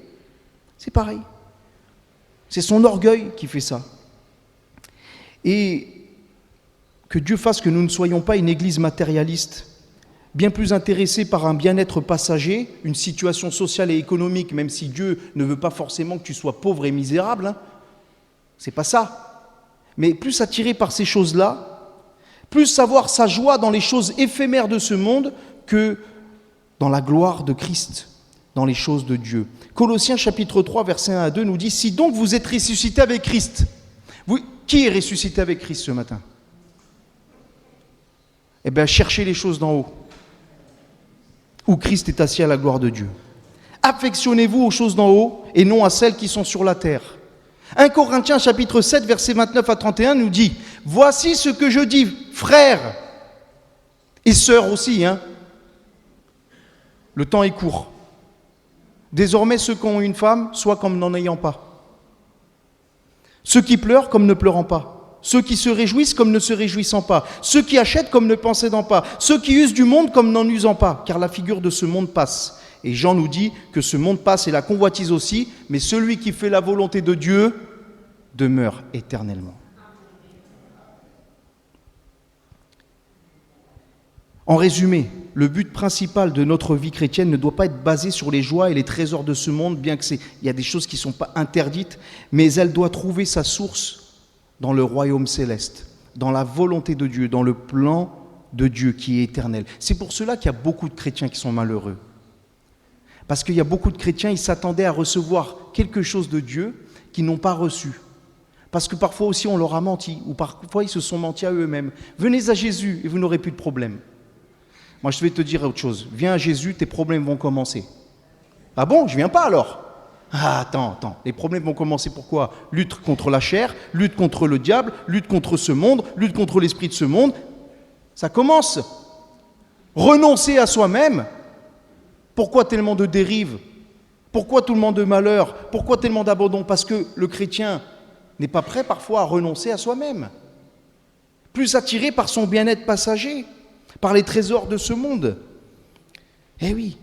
C'est pareil. C'est son orgueil qui fait ça. Et que Dieu fasse que nous ne soyons pas une église matérialiste, bien plus intéressée par un bien-être passager, une situation sociale et économique, même si Dieu ne veut pas forcément que tu sois pauvre et misérable. Hein. C'est pas ça. Mais plus attiré par ces choses-là, plus savoir sa joie dans les choses éphémères de ce monde que dans la gloire de Christ, dans les choses de Dieu. Colossiens chapitre 3, versets 1 à 2 nous dit « Si donc vous êtes ressuscité avec Christ », qui est ressuscité avec Christ ce matin ? Eh bien, cherchez les choses d'en haut, où Christ est assis à la gloire de Dieu. Affectionnez-vous aux choses d'en haut et non à celles qui sont sur la terre. 1 Corinthiens chapitre 7, versets 29 à 31 nous dit « Voici ce que je dis, frères et sœurs aussi, hein. Le temps est court. Désormais, ceux qui ont une femme, soient comme n'en ayant pas. Ceux qui pleurent comme ne pleurant pas. Ceux qui se réjouissent comme ne se réjouissant pas, ceux qui achètent comme ne possédant pas, ceux qui usent du monde comme n'en usant pas, car la figure de ce monde passe. Et Jean nous dit que ce monde passe et la convoitise aussi, mais celui qui fait la volonté de Dieu demeure éternellement. En résumé, le but principal de notre vie chrétienne ne doit pas être basé sur les joies et les trésors de ce monde, bien qu'il y a des choses qui ne sont pas interdites, mais elle doit trouver sa source dans le royaume céleste, dans la volonté de Dieu, dans le plan de Dieu qui est éternel. C'est pour cela qu'il y a beaucoup de chrétiens qui sont malheureux. Parce qu'il y a beaucoup de chrétiens, ils s'attendaient à recevoir quelque chose de Dieu qu'ils n'ont pas reçu. Parce que parfois aussi on leur a menti, ou parfois ils se sont mentis à eux-mêmes. Venez à Jésus et vous n'aurez plus de problème. Moi je vais te dire autre chose. Viens à Jésus, tes problèmes vont commencer. Ah bon, je viens pas alors ? Ah, attends, les problèmes vont commencer pourquoi ? Lutte contre la chair, lutte contre le diable, lutte contre ce monde, lutte contre l'esprit de ce monde. Ça commence. Renoncer à soi-même. Pourquoi tellement de dérives ? Pourquoi tellement de malheur ? Pourquoi tellement d'abandon ? Parce que le chrétien n'est pas prêt parfois à renoncer à soi-même. Plus attiré par son bien-être passager, par les trésors de ce monde. Eh oui,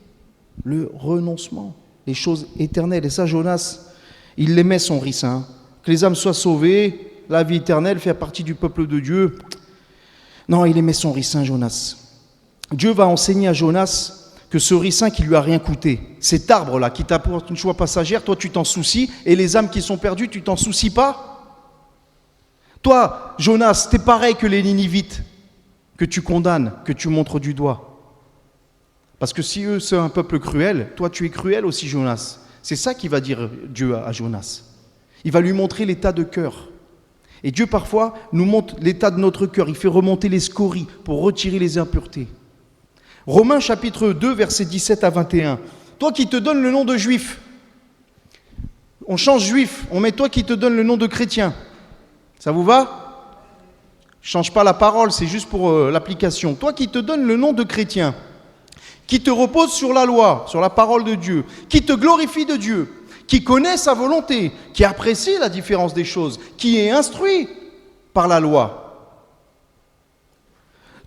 le renoncement. Les choses éternelles. Et ça, Jonas, il aimait son ricin. Que les âmes soient sauvées, la vie éternelle, faire partie du peuple de Dieu. Non, il aimait son ricin, Jonas. Dieu va enseigner à Jonas que ce ricin qui lui a rien coûté, cet arbre-là qui t'apporte une joie passagère, toi tu t'en soucies, et les âmes qui sont perdues, tu t'en soucies pas ? Toi, Jonas, t'es pareil que les Ninivites, que tu condamnes, que tu montres du doigt. Parce que si eux, c'est un peuple cruel, toi, tu es cruel aussi, Jonas. C'est ça qu'il va dire Dieu à Jonas. Il va lui montrer l'état de cœur. Et Dieu, parfois, nous montre l'état de notre cœur. Il fait remonter les scories pour retirer les impuretés. Romains chapitre 2, versets 17 à 21. Toi qui te donnes le nom de juif, on change juif, on met toi qui te donne le nom de chrétien. Ça vous va ? Je ne change pas la parole, c'est juste pour l'application. Toi qui te donnes le nom de chrétien, qui te repose sur la loi, sur la parole de Dieu, qui te glorifie de Dieu, qui connaît sa volonté, qui apprécie la différence des choses, qui est instruit par la loi.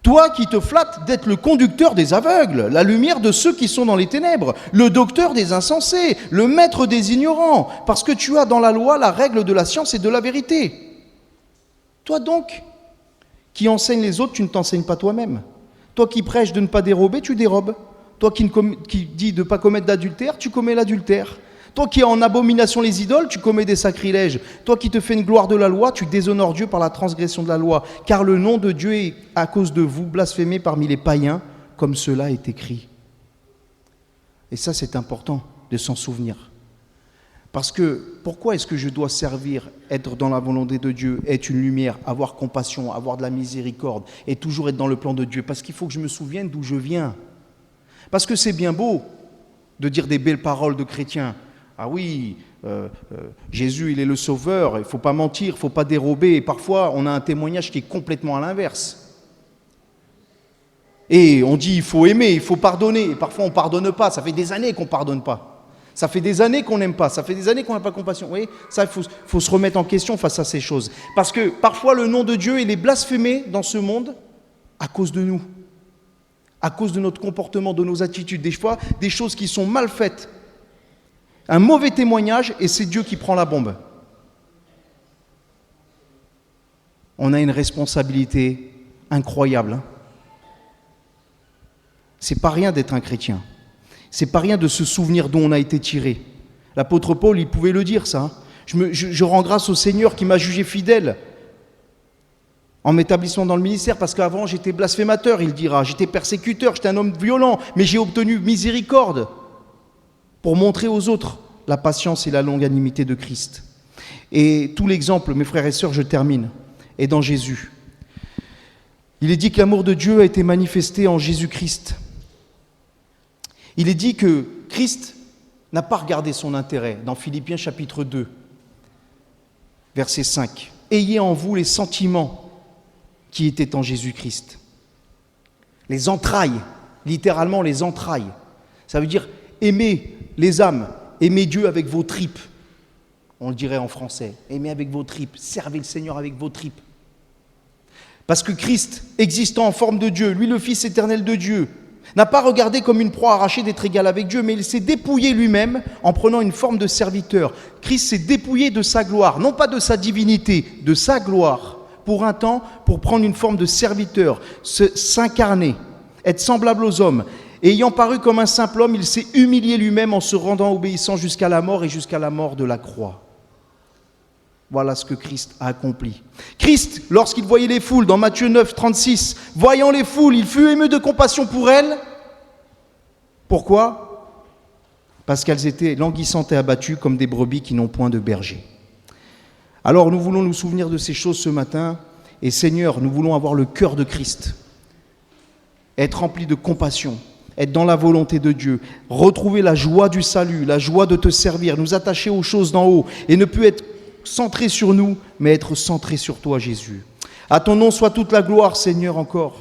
Toi qui te flattes d'être le conducteur des aveugles, la lumière de ceux qui sont dans les ténèbres, le docteur des insensés, le maître des ignorants, parce que tu as dans la loi la règle de la science et de la vérité. Toi donc, qui enseignes les autres, tu ne t'enseignes pas toi-même. Toi qui prêches de ne pas dérober, tu dérobes. Toi qui dis de ne pas commettre d'adultère, tu commets l'adultère. Toi qui as en abomination les idoles, tu commets des sacrilèges. Toi qui te fais une gloire de la loi, tu déshonores Dieu par la transgression de la loi. Car le nom de Dieu est, à cause de vous, blasphémé parmi les païens, comme cela est écrit. Et ça, c'est important de s'en souvenir. Parce que, pourquoi est-ce que je dois servir, être dans la volonté de Dieu, être une lumière, avoir compassion, avoir de la miséricorde, et toujours être dans le plan de Dieu ? Parce qu'il faut que je me souvienne d'où je viens. Parce que c'est bien beau de dire des belles paroles de chrétiens. Ah oui, Jésus, il est le sauveur, il ne faut pas mentir, il ne faut pas dérober. Et parfois, on a un témoignage qui est complètement à l'inverse. Et on dit il faut aimer, il faut pardonner. Et parfois on ne pardonne pas. Ça fait des années qu'on ne pardonne pas. Ça fait des années qu'on n'aime pas. Ça fait des années qu'on n'a pas compassion. Vous voyez, ça, il faut se remettre en question face à ces choses. Parce que parfois le nom de Dieu, il est blasphémé dans ce monde à cause de nous. À cause de notre comportement, de nos attitudes. Des fois, des choses qui sont mal faites. Un mauvais témoignage et c'est Dieu qui prend la bombe. On a une responsabilité incroyable. C'est pas rien d'être un chrétien. C'est pas rien de se souvenir d'où on a été tiré. L'apôtre Paul, il pouvait le dire, ça. Je rends grâce au Seigneur qui m'a jugé fidèle en m'établissant dans le ministère, parce qu'avant j'étais blasphémateur, il dira. J'étais persécuteur, j'étais un homme violent, mais j'ai obtenu miséricorde pour montrer aux autres la patience et la longanimité de Christ. Et tout l'exemple, mes frères et sœurs, je termine, est dans Jésus. Il est dit que l'amour de Dieu a été manifesté en Jésus-Christ. Il est dit que Christ n'a pas regardé son intérêt dans Philippiens chapitre 2, verset 5. Ayez en vous les sentiments qui étaient en Jésus-Christ. Les entrailles, littéralement les entrailles. Ça veut dire aimer les âmes, aimer Dieu avec vos tripes. On le dirait en français, aimer avec vos tripes, servez le Seigneur avec vos tripes. Parce que Christ, existant en forme de Dieu, lui le Fils éternel de Dieu, n'a pas regardé comme une proie arrachée d'être égal avec Dieu, mais il s'est dépouillé lui-même en prenant une forme de serviteur. Christ s'est dépouillé de sa gloire, non pas de sa divinité, de sa gloire, pour un temps, pour prendre une forme de serviteur, s'incarner, être semblable aux hommes. Et ayant paru comme un simple homme, il s'est humilié lui-même en se rendant obéissant jusqu'à la mort et jusqu'à la mort de la croix. Voilà ce que Christ a accompli. Christ, lorsqu'il voyait les foules, dans Matthieu 9, 36, voyant les foules, il fut ému de compassion pour elles. Pourquoi ? Parce qu'elles étaient languissantes et abattues comme des brebis qui n'ont point de berger. Alors nous voulons nous souvenir de ces choses ce matin. Et Seigneur, nous voulons avoir le cœur de Christ. Être rempli de compassion. Être dans la volonté de Dieu. Retrouver la joie du salut, la joie de te servir. Nous attacher aux choses d'en haut. Et ne plus être centré sur nous, mais être centré sur toi, Jésus. À ton nom soit toute la gloire, Seigneur, encore.